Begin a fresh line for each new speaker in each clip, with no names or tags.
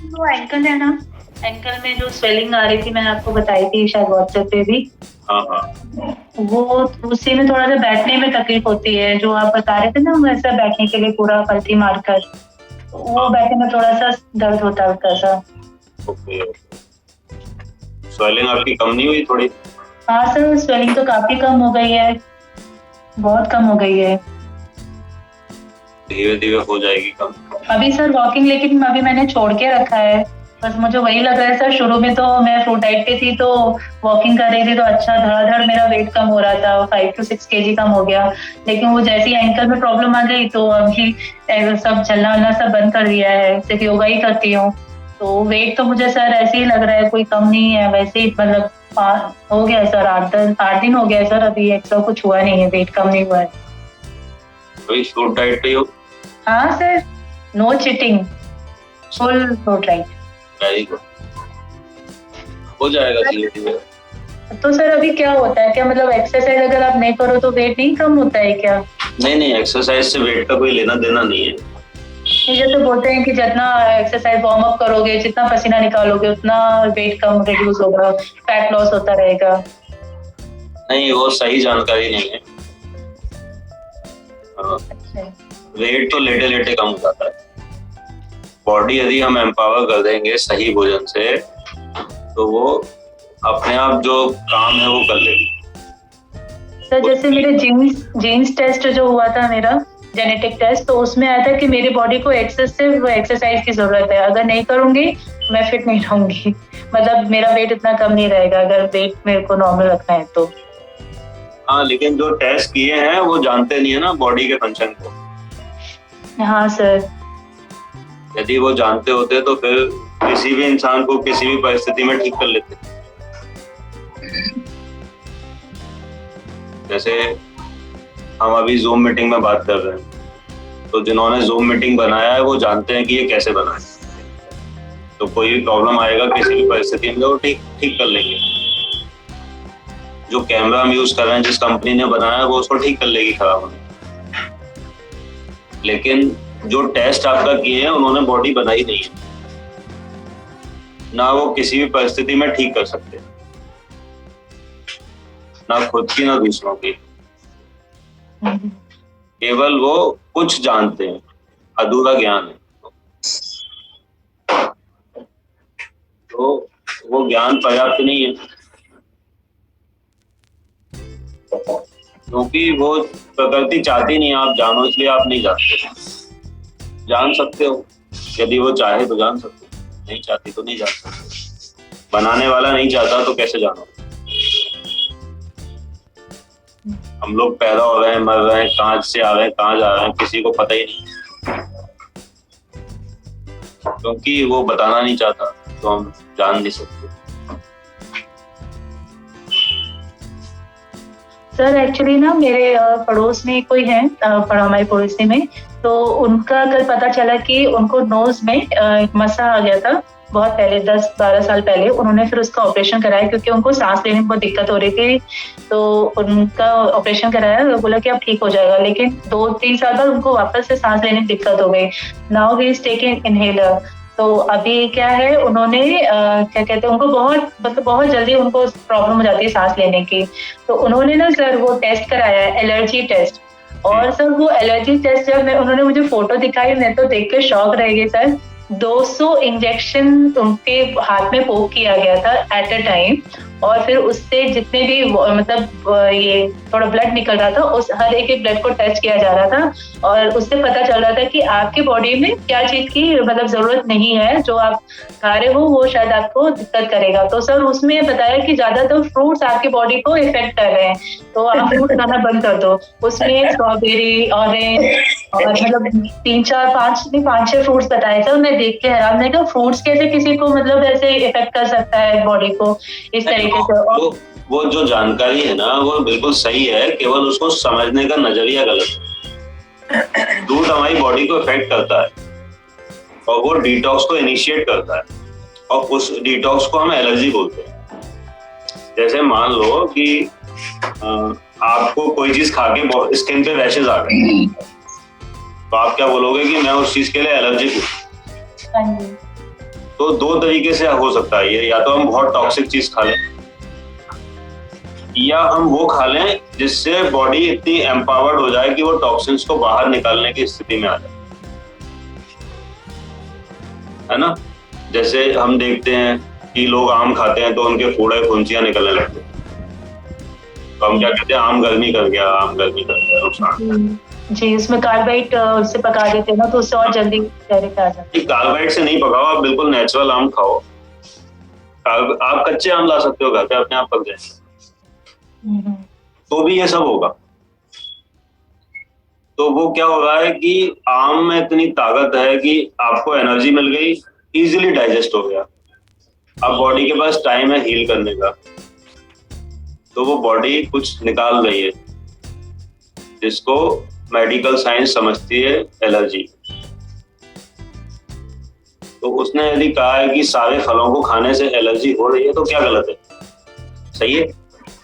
वो एंकल है ना, एंकल में जो स्वेलिंग आ रही थी, मैंने आपको बताई थी शायद व्हाट्सएप पे भी।
हाँ हाँ।
वो उसी में थोड़ा सा बैठने में तकलीफ होती है, जो आप बता रहे थे ना वैसा बैठने के लिए पूरा पलथी मारकर, वो
हाँ।
बैठने में थोड़ा सा दर्द होता है हल्का सा।
ओके। स्वेलिंग आपकी कम नहीं हुई थोड़ी?
हाँ सर, स्वेलिंग तो काफी कम हो गई है, बहुत कम हो गई है।
धीरे धीरे हो जाएगी कम।
अभी सर वॉकिंग लेकिन अभी मैंने छोड़ के रखा है। बस मुझे वही लग रहा है सर, शुरू में तो मैं फ्रूट डाइट पे थी तो वॉकिंग कर रही थी तो अच्छा धड़ाधड़ मेरा वेट कम हो रहा था, 5 to 6 kg कम हो गया। लेकिन वो जैसे ही एंकल में प्रॉब्लम आ गई तो अभी सब चलना वलना सब बंद कर दिया है, सिर्फ योगा ही करती हूँ। तो वेट तो मुझे सर ऐसे ही लग रहा है, कोई कम नहीं है वैसे ही, मतलब हो गया है सर, 8 दिन हो गया है सर, अभी एक्स्ट्रा कुछ हुआ नहीं है, वेट कम नहीं हुआ है।
अभी फ्रूट डाइट पे ही हो?
हाँ sir, no cheating, full fruit diet.
Very good. हो जाएगा धीरे धीरे।
तो सर अभी क्या होता है, क्या मतलब एक्सरसाइज अगर आप नहीं करो तो वेट नहीं कम होता है क्या?
नहीं नहीं, एक्सरसाइज से वेट का कोई लेना देना नहीं है।
ये जैसे बोलते हैं कि जितना एक्सरसाइज वार्म अप करोगे, जितना पसीना निकालोगे उतना वेट कम रिड्यूस होगा, फैट लॉस होता रहेगा।
नहीं, वो सही जानकारी नहीं है।
अच्छा।
वेट तो लेटे लेटे कम हो जाता है। बॉडी यदि हम एम्पावर कर देंगे सही भोजन से तो वो अपने आप जो काम है वो कर लेगी।
सर जैसे मेरे जीन्स जीन्स टेस्ट जो हुआ था मेरा, जेनेटिक टेस्ट, तो उसमें आया था कि मेरी बॉडी को एक्सेसिव एक्सरसाइज की जरूरत है, अगर नहीं करूंगी मैं फिट नहीं रहूंगी। मतलब मेरा वेट इतना कम नहीं रहेगा अगर वेट मेरे को नॉर्मल रखना है तो।
हाँ, लेकिन जो टेस्ट किए हैं वो जानते नहीं है ना बॉडी के फंक्शन को।
हाँ सर।
यदि वो जानते होते तो फिर किसी भी इंसान को किसी भी परिस्थिति में ठीक कर लेते। जैसे हम अभी जूम मीटिंग में बात कर रहे हैं, तो जिन्होंने जूम मीटिंग बनाया है वो जानते हैं कि ये कैसे बना है, तो कोई भी प्रॉब्लम आएगा किसी भी परिस्थिति में वो ठीक ठीक कर लेंगे। जो कैमरा हम यूज कर रहे हैं जिस कंपनी ने बनाया है वो उसको ठीक कर लेगी खराब होने। लेकिन जो टेस्ट आपका किए हैं उन्होंने बॉडी बनाई नहीं है ना, वो किसी भी परिस्थिति में ठीक कर सकते, ना खुद की ना दूसरों की। केवल वो कुछ जानते हैं, अधूरा ज्ञान है। तो वो ज्ञान पर्याप्त नहीं है, क्योंकि वो प्रकृति चाहती नहीं आप जानो, इसलिए आप नहीं जानते। जान सकते हो यदि वो चाहे तो जान सकते हो, नहीं चाहती तो नहीं जान सकते। बनाने वाला नहीं चाहता तो कैसे जानो? हम लोग पैदा हो रहे हैं, मर रहे हैं, कहाँ से आ रहे हैं कहाँ जा रहे हैं किसी को पता ही नहीं, क्योंकि वो बताना नहीं चाहता तो हम जान नहीं सकते।
सर एक्चुअली ना मेरे पड़ोस में कोई है, हमारे पड़ोसी में, तो उनका कल पता चला कि उनको नोज में एक मसा आ गया था, बहुत पहले 10-12 साल पहले। उन्होंने फिर उसका ऑपरेशन कराया क्योंकि उनको सांस लेने में बहुत दिक्कत हो रही थी, तो उनका ऑपरेशन कराया, बोला कि अब ठीक हो जाएगा। लेकिन 2-3 साल बाद उनको वापस से सांस लेने में दिक्कत हो गई। Now he is taking inhaler. तो अभी क्या है, उन्होंने क्या कहते हैं, उनको बहुत मतलब बहुत जल्दी उनको प्रॉब्लम हो जाती है सांस लेने की। तो उन्होंने ना सर वो टेस्ट कराया है, एलर्जी टेस्ट। और सर वो एलर्जी टेस्ट जब मैं उन्होंने मुझे फोटो दिखाई, मैं तो देख के शॉक रह गई सर। 200 इंजेक्शन उनके हाथ में पोक किया गया था एट अ टाइम, और फिर उससे जितने भी मतलब ये थोड़ा ब्लड निकल रहा था, उस हर एक ब्लड को टेस्ट किया जा रहा था, और उससे पता चल रहा था कि आपके बॉडी में क्या चीज की मतलब जरूरत नहीं है, जो आप खा रहे हो वो शायद आपको दिक्कत करेगा। तो सर उसमें बताया कि ज्यादातर फ्रूट्स आपकी बॉडी को इफेक्ट कर रहे हैं, तो आप फ्रूट खाना बंद कर दो। उसमें स्ट्रॉबेरी, ऑरेंज, और मतलब 3-4-5 नहीं 5-6 फ्रूट्स बताए थे। मैं देख के हैरान, मैं कहा फ्रूट्स कैसे किसी को मतलब ऐसे इफेक्ट कर सकता है बॉडी को इस तरीके से। और
वो जो जानकारी है ना वो बिल्कुल सही है, केवल उसको समझने का नजरिया गलत है। दूध हमारी बॉडी को इफेक्ट करता है और वो डिटॉक्स को इनिशिएट करता है, और उस डिटॉक्स को हम एलर्जी बोलते हैं। जैसे मान लो कि आपको कोई चीज खा के स्किन पे रैशेज आ गए, तो आप क्या बोलोगे कि मैं उस चीज के लिए एलर्जिक हूँ। तो दो तरीके से हो सकता है ये, या तो हम बहुत टॉक्सिक चीज खा लें या हम वो खा लें जिससे बॉडी इतनी एम्पावर्ड हो जाए कि वो टॉक्सिन्स को बाहर निकालने की स्थिति में आ जाए, है ना। जैसे हम देखते हैं कि लोग आम खाते हैं तो उनके फोड़े फुंसियां निकलने लगते हैं, तो हम क्या कहते हैं, आम गर्मी कर गया, आम गर्मी कर गया, नुकसान।
जी, उसमें कार्बाइड से पका देते हैं ना, तो उससे और जल्दी चेहरे पे आ जाता है।
कार्बाइड से नहीं पकाओ, आप बिल्कुल नेचुरल आम खाओ। आप कच्चे आम ला सकते हो घर पे, अपने आप पक जाए, तो भी ये सब होगा। तो वो क्या हो रहा है कि आम में इतनी ताकत है कि आपको एनर्जी मिल गई, इजीली डाइजेस्ट हो गया। अब बॉडी के पास टाइम है हील करने का, तो वो बॉडी कुछ निकाल रही है जिसको मेडिकल साइंस समझती है एलर्जी। तो उसने यदि कहा है कि सारे फलों को खाने से एलर्जी हो रही है, तो क्या गलत है? सही है।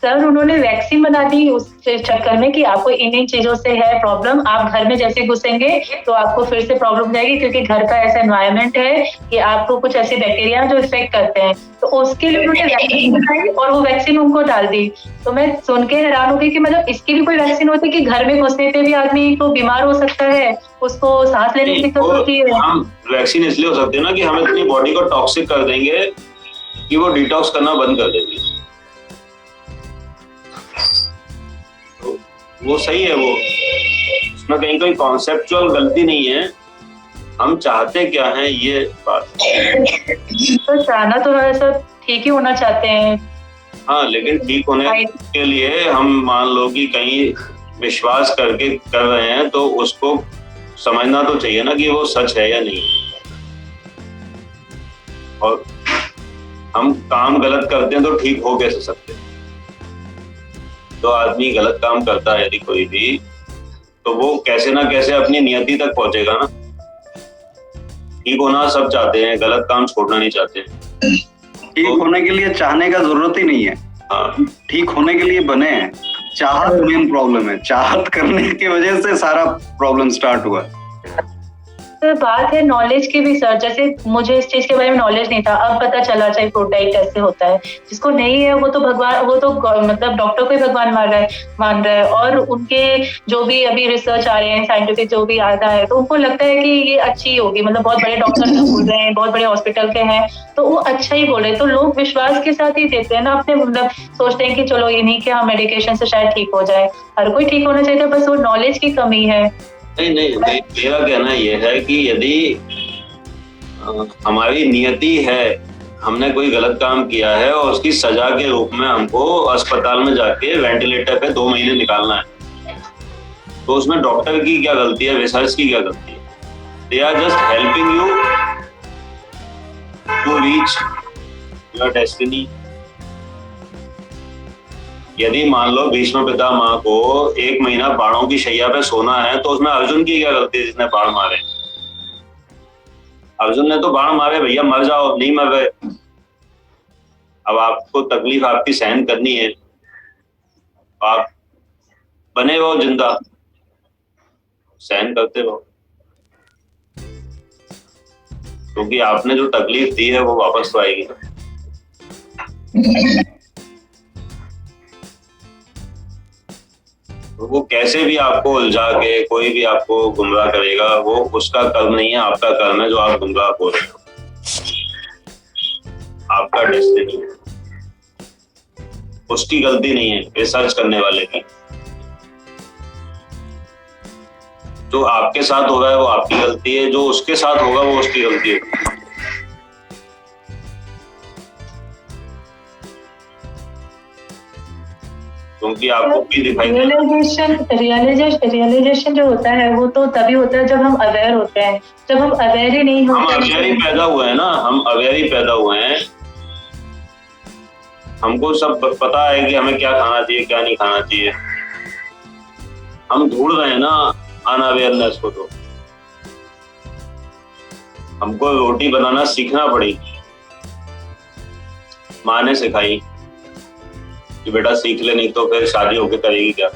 सर, उन्होंने वैक्सीन बना दी उस चक्कर में कि आपको इन चीजों से है प्रॉब्लम, आप घर में जैसे घुसेंगे तो आपको फिर से प्रॉब्लम हो जाएगी, क्योंकि घर का ऐसा एनवायरनमेंट है कि आपको कुछ ऐसे बैक्टीरिया जो इफेक्ट करते हैं, तो उसके लिए उन्होंने वैक्सीन बनाई और वो वैक्सीन उनको डाल दी। तो मैं सुन के हैरान हो गई कि मतलब इसकी भी कोई वैक्सीन होती है कि घर में घुसने पे भी आदमी को बीमार हो सकता है, उसको सांस लेने की दिक्कत होती है।
हम वैक्सीन इसलिए हो सकते हैं ना कि हम अपनी बॉडी को टॉक्सिक कर देंगे कि वो डिटॉक्स करना बंद कर देगी, तो वो सही है। वो उसमें कहीं कोई कॉन्सेप्चुअल गलती नहीं है, हम चाहते क्या हैं ये बात।
तो चाहना तो ऐसा ठीक ही होना चाहते हैं।
हाँ, लेकिन ठीक होने के लिए हम मान लो कि कहीं विश्वास करके कर रहे हैं, तो उसको समझना तो चाहिए ना कि वो सच है या नहीं। और हम काम गलत करते हैं तो ठीक हो कैसे सकते हैं? तो आदमी गलत काम करता है यदि कोई भी, तो वो कैसे ना कैसे अपनी नियति तक पहुंचेगा ना। ठीक होना सब चाहते हैं, गलत काम छोड़ना नहीं चाहते।
ठीक होने के लिए चाहने का जरूरत ही नहीं है।
हाँ,
ठीक होने के लिए बने हैं। चाहत मेन प्रॉब्लम है, चाहत करने की वजह से सारा प्रॉब्लम स्टार्ट हुआ।
तो बात है नॉलेज की भी सर, जैसे मुझे इस चीज के बारे में नॉलेज नहीं था, अब पता चला चाहे फूड डाइट ऐसे होता है। जिसको नहीं है वो तो भगवान, वो तो मतलब डॉक्टर को ही भगवान मान रहा है। और उनके जो भी अभी रिसर्च आ रहे हैं, साइंटिफिक जो भी आता है, तो उनको लगता है कि ये अच्छी होगी, मतलब बहुत बड़े डॉक्टर बोल रहे हैं, बहुत बड़े हॉस्पिटल के हैं, तो वो अच्छा ही बोल रहे हैं, तो लोग विश्वास के साथ ही देते हैं ना अपने, मतलब सोचते हैं कि चलो इन्हीं के हम मेडिकेशन से शायद ठीक हो जाए। हर कोई ठीक होना चाहिए, बस वो नॉलेज की कमी है।
नहीं, मेरा कहना यह है कि यदि हमारी नियति है, हमने कोई गलत काम किया है और उसकी सजा के रूप में हमको अस्पताल में जाके वेंटिलेटर पे 2 महीने निकालना है, तो उसमें डॉक्टर की क्या गलती है, रिसर्च की क्या गलती है? They are just helping you to reach your destiny. यदि मान लो भीष्म पितामह को 1 महीना बाणों की शैया पे सोना है, तो उसमें अर्जुन की क्या गलती है जिसने बाण मारे? अर्जुन ने तो बाण मारे, भैया मर जाओ, नहीं मर गए। अब आपको तकलीफ आपकी सहन करनी है, आप बने रहो जिंदा, सहन करते रहो, क्योंकि आपने जो तकलीफ दी है वो वापस तो आएगी ना। वो कैसे भी आपको उलझा के कोई भी आपको गुमराह करेगा, वो उसका कर्म नहीं है, आपका कर्म है जो आप गुमराह हो रहे हो, आपका डेस्टिनी है, उसकी गलती नहीं है रिसर्च करने वाले की। जो आपके साथ हो रहा है वो आपकी गलती है, जो उसके साथ होगा वो उसकी गलती है। क्योंकि आपको भी दिखाई
रियलाइजेशन जो होता है वो तो तभी होता है जब हम अवेयर होते हैं। जब हम अवेयर ही नहीं होते,
हम अवेयर ही पैदा हुए हैं ना, हम अवेयर ही पैदा हुए हैं। हमको सब पता है कि हमें क्या खाना चाहिए, क्या नहीं खाना चाहिए। हम ढूंढ रहे हैं ना अनअवेयरनेस को। तो हमको रोटी बनाना सीखना पड़ेगी। माँ ने सिखाई कि बेटा सीख ले, नहीं तो फिर शादी होके करेगी क्या?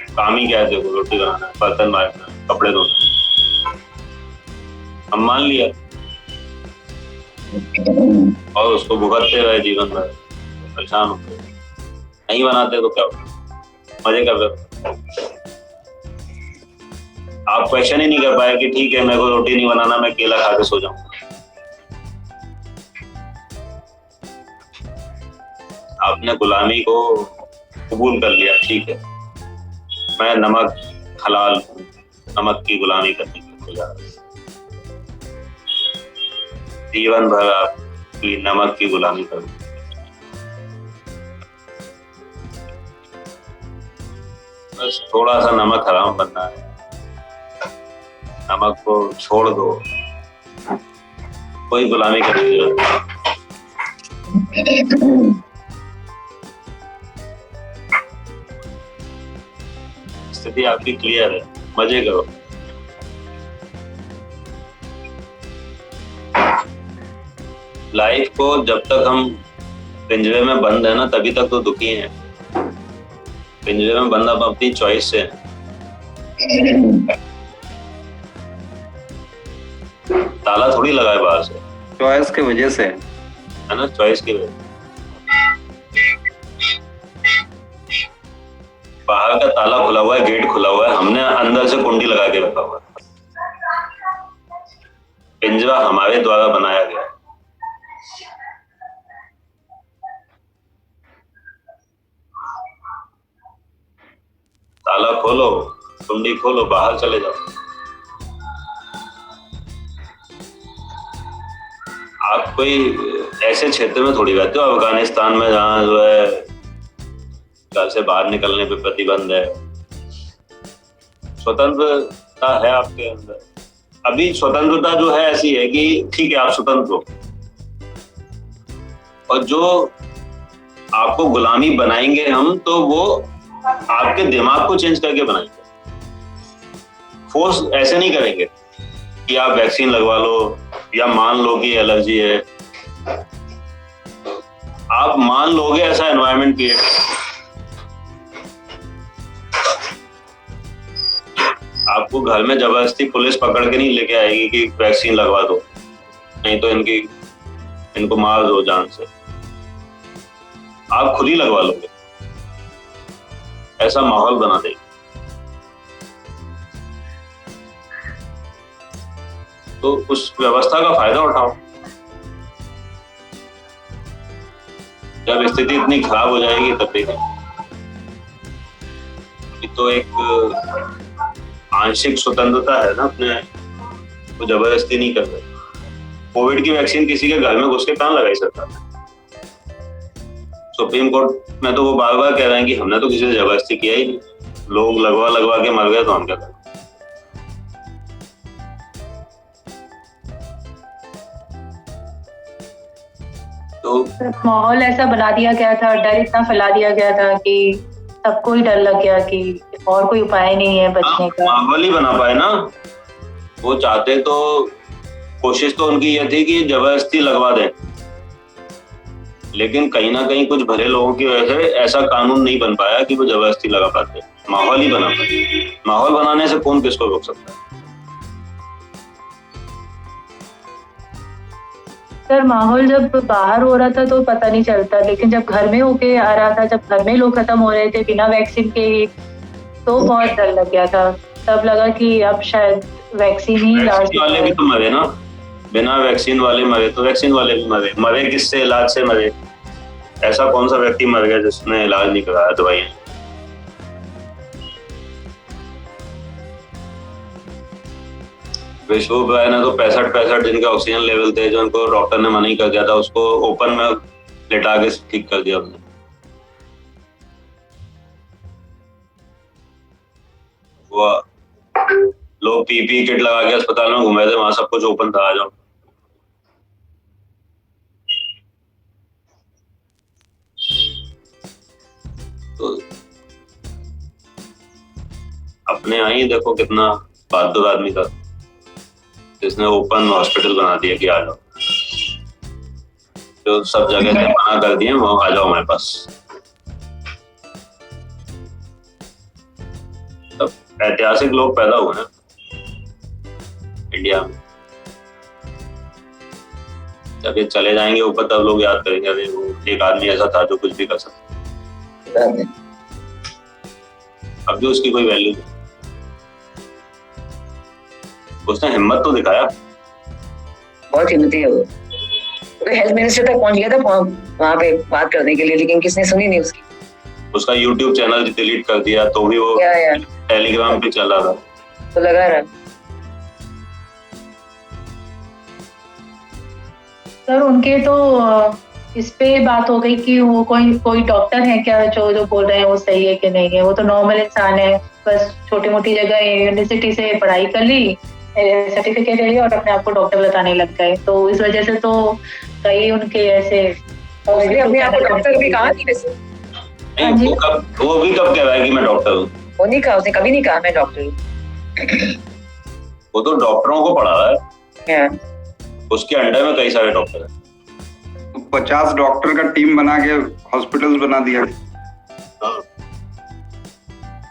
काम ही क्या है देखो, रोटी बनाना, बर्तन माजना, कपड़े धोना। हम मान लिया, और उसको भुगतते रहे जीवन भर, परेशान होते। नहीं बनाते तो क्या होगा, मजे कर रहे। आप क्वेश्चन ही नहीं कर पाए कि ठीक है मेरे को रोटी नहीं बनाना, मैं केला खा के सो जाऊं। आपने गुलामी को कबूल कर लिया, ठीक है मैं नमक हलाल हूं, नमक की गुलामी करने के लिए तैयार। जीवन भर आपकी नमक की गुलामी करूं। बस थोड़ा सा नमक हराम बनना है, नमक को छोड़ दो, कोई गुलामी करने की जरूरत नहीं। स्थिति आपकी क्लियर है, मजे करो। लाइफ को जब तक हम पिंजरे में बंद है ना, तभी तक तो दुखी हैं। पिंजरे में बंद आप अपनी चॉइस से हैं। ताला थोड़ी लगा है बाहर से,
चॉइस की वजह से
है ना, चॉइस की वजह। बाहर का ताला खुला हुआ है, गेट खुला हुआ है, हमने अंदर से कुंडी लगा के रखा हुआ है। पिंजरा हमारे द्वारा बनाया गया है। ताला खोलो, कुंडी खोलो, बाहर चले जाओ। आप कोई ऐसे क्षेत्र में थोड़ी रहते हो अफगानिस्तान में जहाँ जो है घर से बाहर निकलने पे प्रतिबंध है। स्वतंत्रता है आपके अंदर। अभी स्वतंत्रता जो है ऐसी है कि ठीक है आप स्वतंत्र हो, और जो आपको गुलामी बनाएंगे हम, तो वो आपके दिमाग को चेंज करके बनाएंगे। फोर्स ऐसे नहीं करेंगे कि आप वैक्सीन लगवा लो या मान लो कि एलर्जी है। आप मान लोगे ऐसा एनवायरनमेंट क्रिएट। आपको घर में जबरदस्ती पुलिस पकड़ के नहीं लेके आएगी कि वैक्सीन लगवा दो, नहीं तो इनको मार दो जान से। आप खुद ही लगवा लोगे, ऐसा माहौल बना देगी। तो उस व्यवस्था का फायदा उठाओ। जब स्थिति इतनी खराब हो जाएगी तब देखें। तो एक आंशिक स्वतंत्रता है ना, अपने वो जबरदस्ती नहीं कर रहे। कोविड की वैक्सीन किसी के घर में घुस के कहाँ लगाई सरकार ने? सुप्रीम कोर्ट में तो वो बार बार कह रहे हैं कि हमने तो किसी से जबरदस्ती किया ही नहीं, लोग लगवा के मर गए तो हम क्या करें। तो
माहौल ऐसा बना दिया गया था, डर इतना फैला दिया गया था कि सबको ही डर लग गया कि और कोई उपाय नहीं है बचने का।
माहौल ही बना पाए ना। वो चाहते तो, कोशिश तो उनकी ये थी कि जबरदस्ती लगवा दें, लेकिन कहीं ना कहीं कुछ भले लोगों की वजह से ऐसा कानून नहीं बन पाया कि वो जबरदस्ती लगा पाते। माहौल ही बना पाए। माहौल बनाने से कौन किसको रोक सकता है?
सर माहौल जब बाहर हो रहा था तो पता नहीं चलता, लेकिन जब घर में होके आ रहा था, जब घर में लोग खत्म हो रहे थे बिना वैक्सीन के ही, तो बहुत डर लग गया था। तब लगा कि अब शायद वैक्सीन ही
वैक्सीन वाले भी तो मरे ना, बिना वैक्सीन वाले मरे तो वैक्सीन वाले भी मरे किससे? इलाज से मरे। ऐसा कौन सा व्यक्ति मर गया जिसने इलाज नहीं कराया दवाइयां? विश्व ने तो 65 जिनके ऑक्सीजन लेवल थे, जो उनको डॉक्टर ने मना ही कर दिया था, उसको ओपन में लेटा के ठीक कर दिया हमने। वो लोग पीपी किट लगा के अस्पताल में घूम रहे थे, वहां सब कुछ ओपन था। आ जाओ। तो अपने यहाँ ही देखो कितना बहादुर आदमी था जिसने ओपन हॉस्पिटल बना दिया कि आ जाओ। जो सब जगह से मना कर दिए, वो आ जाओ हमारे पास। तब ऐतिहासिक लोग पैदा हुए हैं इंडिया में। जब ये चले जाएंगे ऊपर तब लोग याद करेंगे अरे वो एक आदमी ऐसा था जो कुछ भी कर सकता। अब भी उसकी कोई वैल्यू नहीं। उसने हिम्मत तो दिखाया।
बहुत हिम्मती है वो। तो हेल्थ मिनिस्टर तक पहुंच गया था वहां पे बात करने के लिए, लेकिन किसने सुनी नहीं उसकी।
उसका YouTube चैनल डिलीट कर दिया तो भी वो टेलीग्राम पे चला था।
तो लगा रहा।
सर उनके तो इस पे बात हो गई कि वो कोई डॉक्टर है क्या जो बोल रहे हैं वो सही है कि नहीं है। वो तो नॉर्मल इंसान है, बस छोटी मोटी जगह यूनिवर्सिटी से पढ़ाई कर ली, सर्टिफिकेट ले लिया और अपने आप को डॉक्टर बताने लग गए। तो इस वजह से तो कई उनके ऐसे
अपने आप को डॉक्टर भी कहा नहीं वैसे।
वो भी कब कह रहा है कि मैं डॉक्टर हूँ?
वो नहीं कहा, उसने कभी नहीं कहा मैं डॉक्टर हूँ।
वो तो डॉक्टरों को पढ़ा रहा है।
Yeah.
उसके अंडर में कई सारे डॉक्टर हैं।
50 डॉक्टर का टीम बना के हॉस्पिटल्स बना दिया।
हाँ।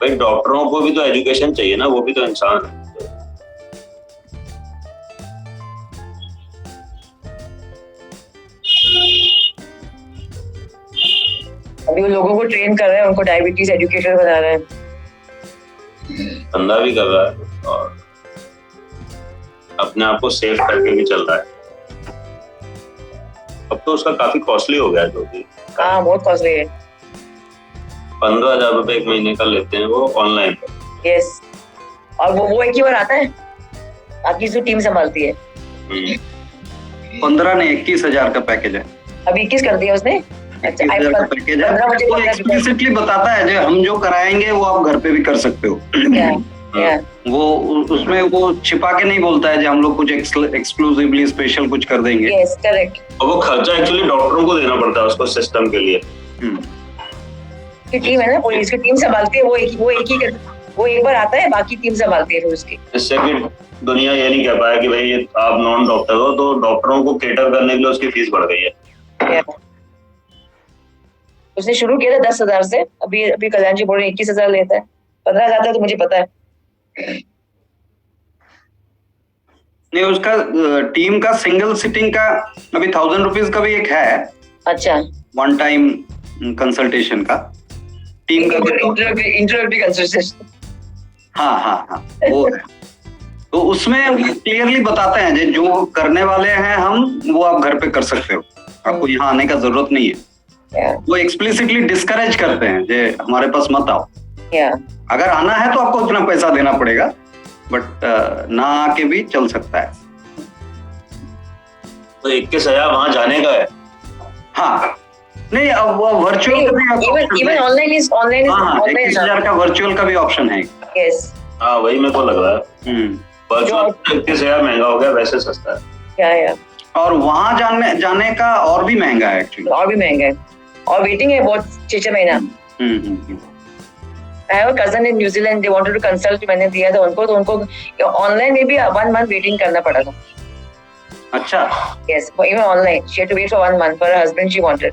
भाई डॉक्टरों को भी तो एजुकेशन चाहिए ना, वो भी तो इंसान है।
अभी वो लोगों को ट्रेन कर रहे हैं, उनको डायबिटीज एजुकेटर बना रहे हैं।
धंधा भी कर रहा है और अपने आप को सेव करके भी चल रहा है। अब तो उसका काफी कॉस्टली हो गया है जो भी।
हाँ बहुत कॉस्टली है।
15,000 रुपए एक महीने का लेते हैं वो ऑनलाइन पे।
यस। और वो एक ही बार आता है, बाकी जो टीम संभालती है।
15 नहीं 21,000 का पैकेज है।
अभी 21 कर दिया उसने। अच्छा,
21,000 का पैकेज है। वो एक्सप्लिसिटली बताता है जो हम जो कराएंगे वो आप घर पे भी कर सकते हो। वो उसमें वो छिपा के नहीं बोलता है जो हम लोग कुछ एक्सक्लूसिवली स्पेशल कुछ कर देंगे।
Yes correct.
और वो खर्चा एक्चुअली डॉक्टरों को देना पड़ता है उसको सिस्टम के लिए।
की टीम है ना, पुलिस की टीम संभालती है। वो एक बार आता है, बाकी टीम संभालती है फिर उसकी।
इससे कि दुनिया ये नहीं कह पाया कि भाई आप नॉन डॉक्टर हो, तो डॉक्टरों को केटर करने के लिए उसकी फीस बढ़ गई है।
उसने शुरू किया था 10,000 से, अभी कल्याण जी बोल रहे 21,000 लेता है। 15,000 था तो मुझे पता है।
नहीं उसका टीम का सिंगल सिटिंग का अभी 1,000 रुपीज का भी एक है।
अच्छा।
वन टाइम कंसल्टेशन का टीम का
इंट्रोडक्टरी कंसल्टेशन।
हाँ वो है। तो उसमें क्लियरली बताते हैं जो करने वाले हैं हम वो आप घर पे कर सकते हो, आपको यहाँ आने का जरूरत नहीं है। वो एक्सप्लिसिटली डिस्करेज करते हैं जे हमारे पास मत आओ। अगर आना है तो आपको उतना पैसा देना पड़ेगा, बट ना आके भी चल सकता है।
तो 21,000 वहां जाने का है।
हाँ नहीं अब virtual
even online is online
21,000 का वर्चुअल का भी ऑप्शन है।
यस
हाँ वही मेरे को लग रहा है। वर्चुअल 21,000 महंगा हो गया, वैसे सस्ता है।
या
और वहां जाने का और भी महंगा है एक्चुअली।
और भी महंगा है और वेटिंग है बहुत 6 महीना। I have a cousin in New Zealand, they wanted to consult, मैंने दिया था उनको, तो उनको ऑनलाइन में भी 1 month वेटिंग करना पड़ा था।
अच्छा।
Yes, even online she had to wait for 1 month for her husband she wanted.